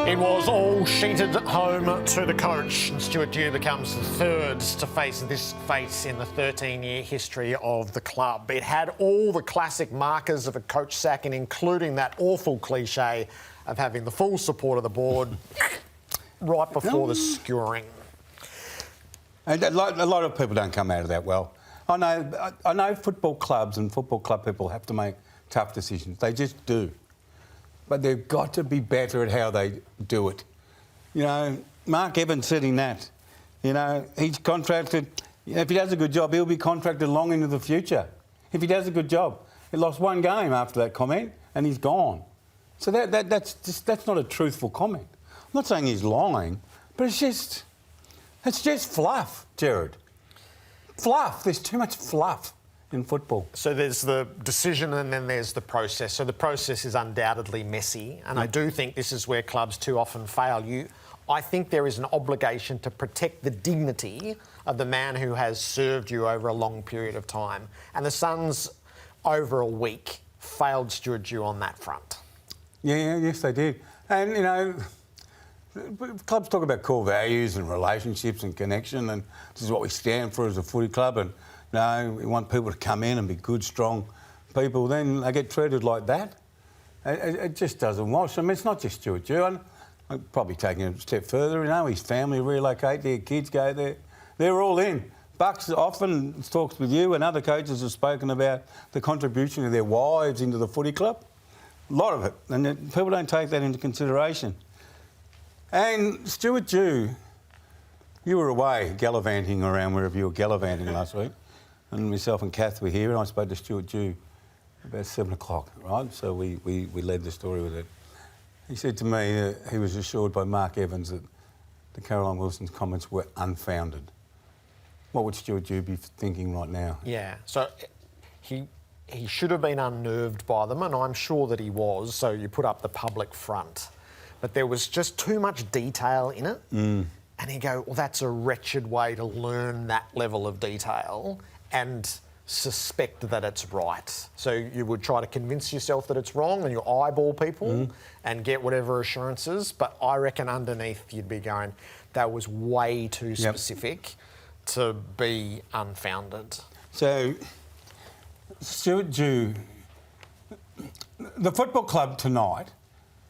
It was all sheeted home to the coach, and Stuart Dew becomes the third to face this fate in the 13-year history of the club. It had all the classic markers of a coach sacking, including that awful cliche of having the full support of the board right before the skewering. And a lot of people don't come out of that well. I know football clubs and football club people have to make tough decisions. They just do. But they've got to be better at how they do it. You know, Mark Evans said in that, you know, he's contracted. If he does a good job, he'll be contracted long into the future. If he does a good job. He lost one game after that comment and he's gone. So that's not a truthful comment. I'm not saying he's lying, but it's just fluff, Jared. Fluff. There's too much fluff in football. So there's the decision and then there's the process. So the process is undoubtedly messy, and I do think this is where clubs too often fail. I think there is an obligation to protect the dignity of the man who has served you over a long period of time. And the Suns, over a week, failed Stuart Dew on that front. Yes, they did. And, you know, clubs talk about core values and relationships and connection, and this is what we stand for as a footy club, and we want people to come in and be good, strong people. Then they get treated like that. It just doesn't wash. I mean, it's not just Stuart Dew. I'm probably taking it a step further. You know, his family relocate, their kids go there. They're all in. Bucks often talks with you, and other coaches have spoken about the contribution of their wives into the footy club. A lot of it. And people don't take that into consideration. And Stuart Dew, you were away gallivanting around wherever you were gallivanting last week. And myself and Kath were here, and I spoke to Stuart Dew about 7 o'clock, right? So we led the story with it. He said to me that he was assured by Mark Evans that the Caroline Wilson's comments were unfounded. What would Stuart Dew be thinking right now? Yeah, so he should have been unnerved by them, and I'm sure that he was, so you put up the public front. But there was just too much detail in it. And he'd go, well, that's a wretched way to learn that level of detail and suspect that it's right. So you would try to convince yourself that it's wrong and you eyeball people and get whatever assurances. But I reckon underneath you'd be going, that was way too specific to be unfounded. So, Stuart Dew, the football club tonight,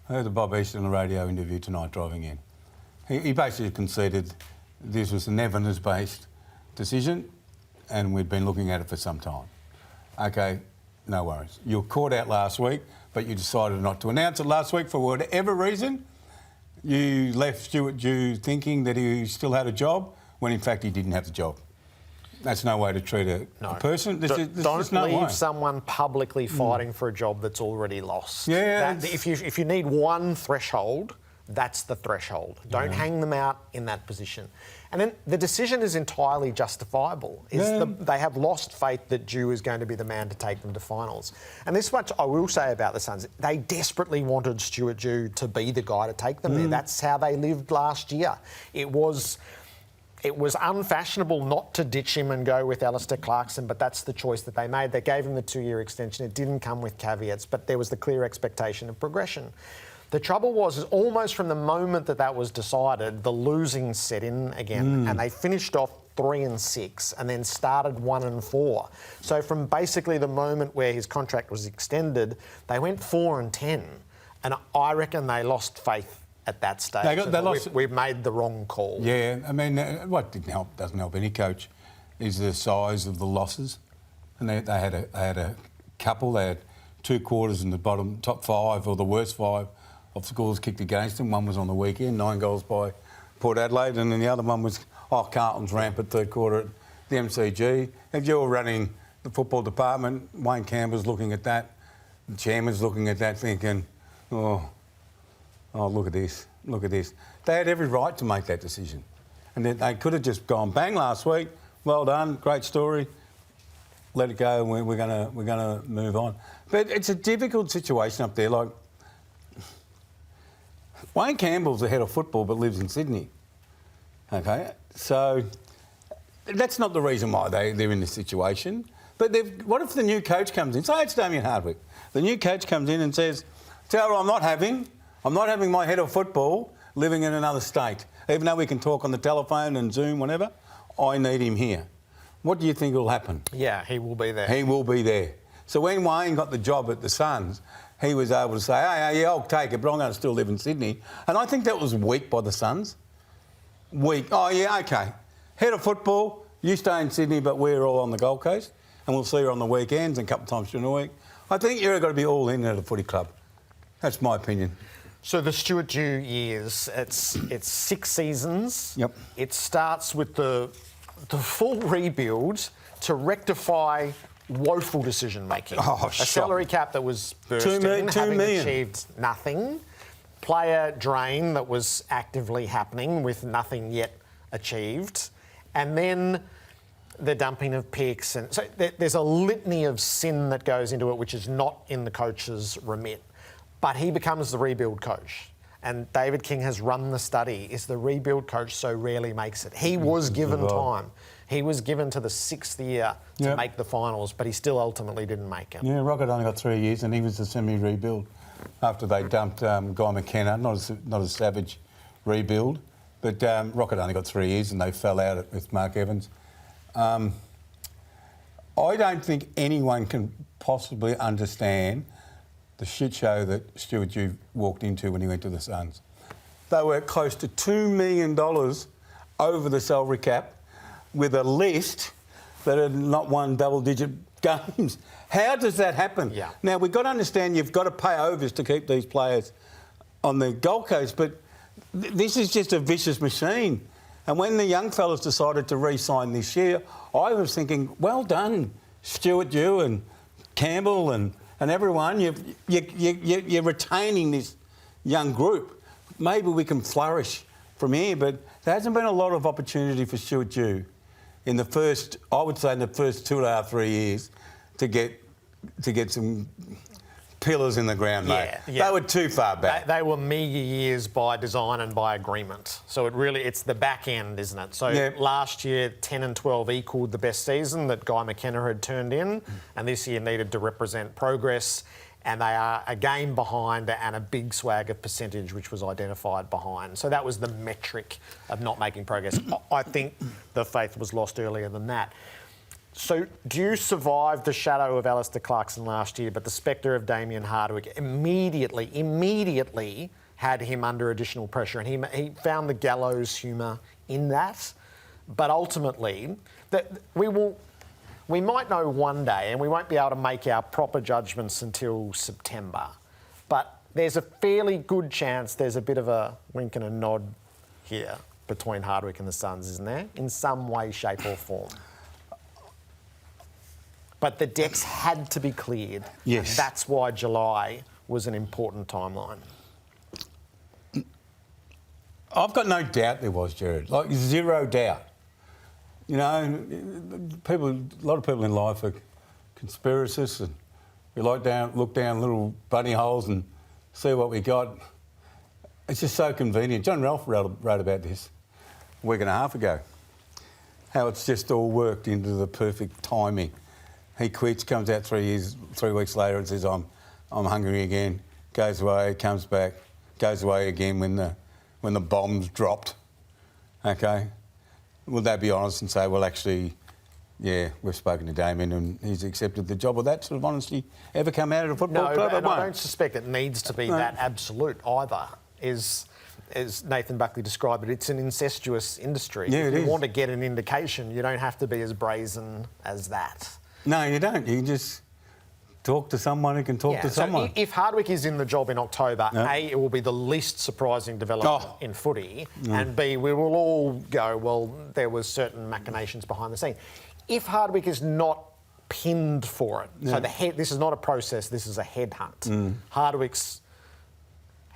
I heard the Bob East on the radio interview tonight driving in. He basically conceded this was an evidence-based decision and we'd been looking at it for some time. OK, no worries. You were caught out last week, but you decided not to announce it last week for whatever reason. You left Stuart Dew thinking that he still had a job when in fact he didn't have the job. That's no way to treat a person. Don't leave someone publicly fighting for a job that's already lost. Yeah. If you need one threshold, that's the threshold. Don't hang them out in that position. And then the decision is entirely justifiable. They have lost faith that Dew is going to be the man to take them to finals. And this much I will say about the Suns. They desperately wanted Stuart Dew to be the guy to take them there. That's how they lived last year. It was unfashionable not to ditch him and go with Alistair Clarkson, but that's the choice that they made. They gave him the 2-year extension. It didn't come with caveats, but there was the clear expectation of progression. The trouble was almost from the moment that was decided, the losing set in again, and they finished off 3-6 and then started 1-4. So from basically the moment where his contract was extended, they went 4-10, and I reckon they lost faith at that stage. We've made the wrong call. Yeah, I mean, what doesn't help any coach is the size of the losses. And they had a couple. They had 2 quarters in the top 5 or the worst 5 of scores kicked against them. One was on the weekend, 9 goals by Port Adelaide, and then the other one was Carlton's rampant third quarter at the MCG. If you're running the football department, Wayne Campbell's looking at that, the chairman's looking at that thinking, oh, look at this. They had every right to make that decision. And then they could have just gone bang last week. Well done, great story. Let it go, and we're gonna move on. But it's a difficult situation up there. Like Wayne Campbell's the head of football, but lives in Sydney. Okay, so that's not the reason why they're in this situation. But what if the new coach comes in? Say it's Damien Hardwick. The new coach comes in and says, "Tell her I'm not having I'm not having my head of football living in another state. Even though we can talk on the telephone and Zoom, whatever, I need him here. What do you think will happen? Yeah, he will be there. He will be there. So when Wayne got the job at the Suns, he was able to say, hey, yeah, I'll take it, but I'm going to still live in Sydney. And I think that was weak by the Suns. Weak. Oh, yeah, OK. Head of football, you stay in Sydney, but we're all on the Gold Coast, and we'll see you on the weekends and a couple of times during the week. I think you've got to be all in at a footy club. That's my opinion. So the Stuart Dew years, it's 6 seasons. Yep. It starts with the full rebuild to rectify woeful decision making. Oh, a salary cap that was bursting, having achieved nothing. Player drain that was actively happening with nothing yet achieved. And then the dumping of picks. And so there's a litany of sin that goes into it, which is not in the coach's remit. But he becomes the rebuild coach. And David King has run the study. Is the rebuild coach so rarely makes it? He was given time. He was given to the 6th year to make the finals, but he still ultimately didn't make it. Yeah, Rocket only got 3 years, and he was the semi-rebuild after they dumped Guy McKenna. Not a savage rebuild, but Rocket only got 3 years, and they fell out with Mark Evans. I don't think anyone can possibly understand the shit show that Stuart Dew walked into when he went to the Suns. They were close to $2 million over the salary cap with a list that had not won double-digit games. How does that happen? Yeah. Now, we've got to understand you've got to pay overs to keep these players on the Gold Coast, but this is just a vicious machine. And when the young fellas decided to re-sign this year, I was thinking, well done, Stuart Dew and Campbell and everyone. You're retaining this young group. Maybe we can flourish from here, but there hasn't been a lot of opportunity for Stuart Dew in the first, I would say, in the first 2.5, 3 years to get some pillars in the ground, mate. Yeah. They were too far back. They were meagre years by design and by agreement. So it's the back end, isn't it? So last year, 10 and 12 equalled the best season that Guy McKenna had turned in, and this year needed to represent progress. And they are a game behind and a big swag of percentage, which was identified behind. So that was the metric of not making progress. I think the faith was lost earlier than that. So Dew survived the shadow of Alistair Clarkson last year, but the spectre of Damien Hardwick immediately had him under additional pressure, and he found the gallows humour in that. But ultimately, we might know one day, and we won't be able to make our proper judgments until September. But there's a fairly good chance there's a bit of a wink and a nod here between Hardwick and the Suns, isn't there? In some way, shape or form. But the decks had to be cleared. Yes. And that's why July was an important timeline. I've got no doubt there was, Jared. Like, zero doubt. You know, a lot of people in life are conspiracists, and we look down little bunny holes and see what we got. It's just so convenient. John Ralph wrote about this a week and a half ago, how it's just all worked into the perfect timing. He quits, comes out 3 weeks later and says, I'm hungry again, goes away, comes back, goes away again when the bomb's dropped. Okay? Would they be honest and say, well, actually, yeah, we've spoken to Damien and he's accepted the job? Will that sort of honesty ever come out of a football club? No, I don't suspect it needs to be that absolute either. As Nathan Buckley described it, it's an incestuous industry. Yeah, if it you is. want to get an indication, you don't have to be as brazen as that. No, you don't. You can just talk to someone who can talk to someone. If Hardwick is in the job in October, A, it will be the least surprising development in footy, and B, we will all go, well, there was certain machinations behind the scene. If Hardwick is not pinned for it, so this is not a process, this is a headhunt. Hardwick's,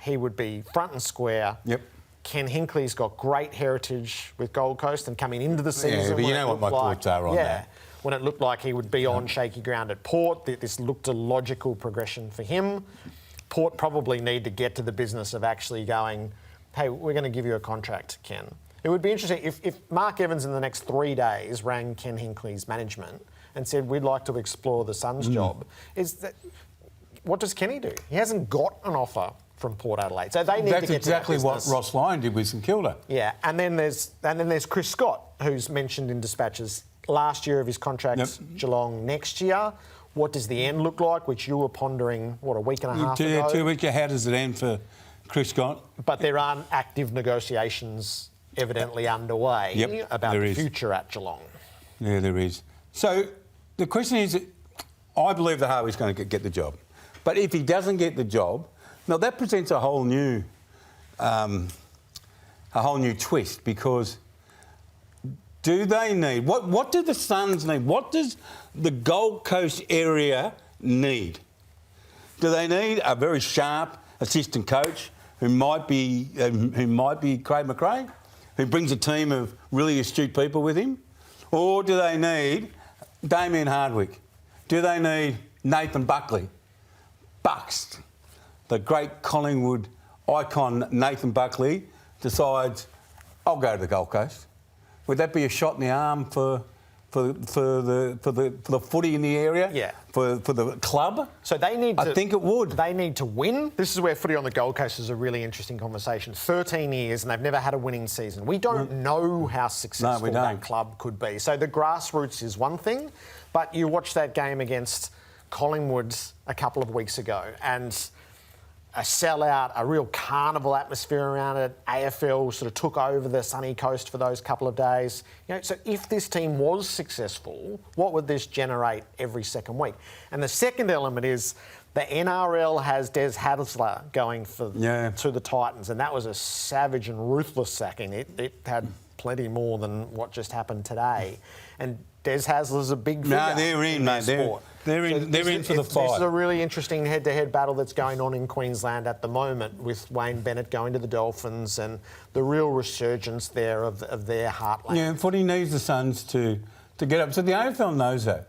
he would be front and square. Yep. Ken Hinckley's got great heritage with Gold Coast and coming into the season. Yeah, but you know what my thoughts are on that. When it looked like he would be on shaky ground at Port, this looked a logical progression for him. Port probably need to get to the business of actually going, hey, we're going to give you a contract, Ken. It would be interesting if Mark Evans in the next 3 days rang Ken Hinckley's management and said, we'd like to explore the Suns job. What does Kenny do? He hasn't got an offer from Port Adelaide. So they need That's to get exactly to that what business. Ross Lyon did with St Kilda. Yeah, and then there's Chris Scott, who's mentioned in dispatches. Last year of his contract, Yep. Geelong next year. What does the end look like? Which you were pondering, a week and a half ago? 2 weeks. How does it end for Chris Scott? But there aren't active negotiations evidently underway Yep, about there the is. future at Geelong. Yeah, there is. So the question is, I believe that Harvey's going to get the job. But if he doesn't get the job, now that presents a whole new twist, because do they need... What do the Suns need? What does the Gold Coast area need? Do they need a very sharp assistant coach who might be Craig McRae, who brings a team of really astute people with him? Or do they need Damien Hardwick? Do they need Nathan Buckley? Bucks, the great Collingwood icon Nathan Buckley, decides, I'll go to the Gold Coast. Would that be a shot in the arm for the footy in the area? Yeah. For the club? So they need to... I think it would. They need to win. This is where footy on the Gold Coast is a really interesting conversation. 13 years and they've never had a winning season. We don't know how successful that club could be. So the grassroots is one thing, but you watch that game against Collingwood a couple of weeks ago and a sellout, a real carnival atmosphere around it. AFL sort of took over the sunny coast for those couple of days. So if this team was successful, what would this generate every second week? And the second element is the NRL has Des Hasler going to the Titans, and that was a savage and ruthless sacking. It had plenty more than what just happened today. And Des Hasler's a big figure. No, they're in, mate. They're in for the fight. This is a really interesting head-to-head battle that's going on in Queensland at the moment, with Wayne Bennett going to the Dolphins and the real resurgence there of their heartland. Yeah, footy needs the Suns to get up. So the AFL knows that.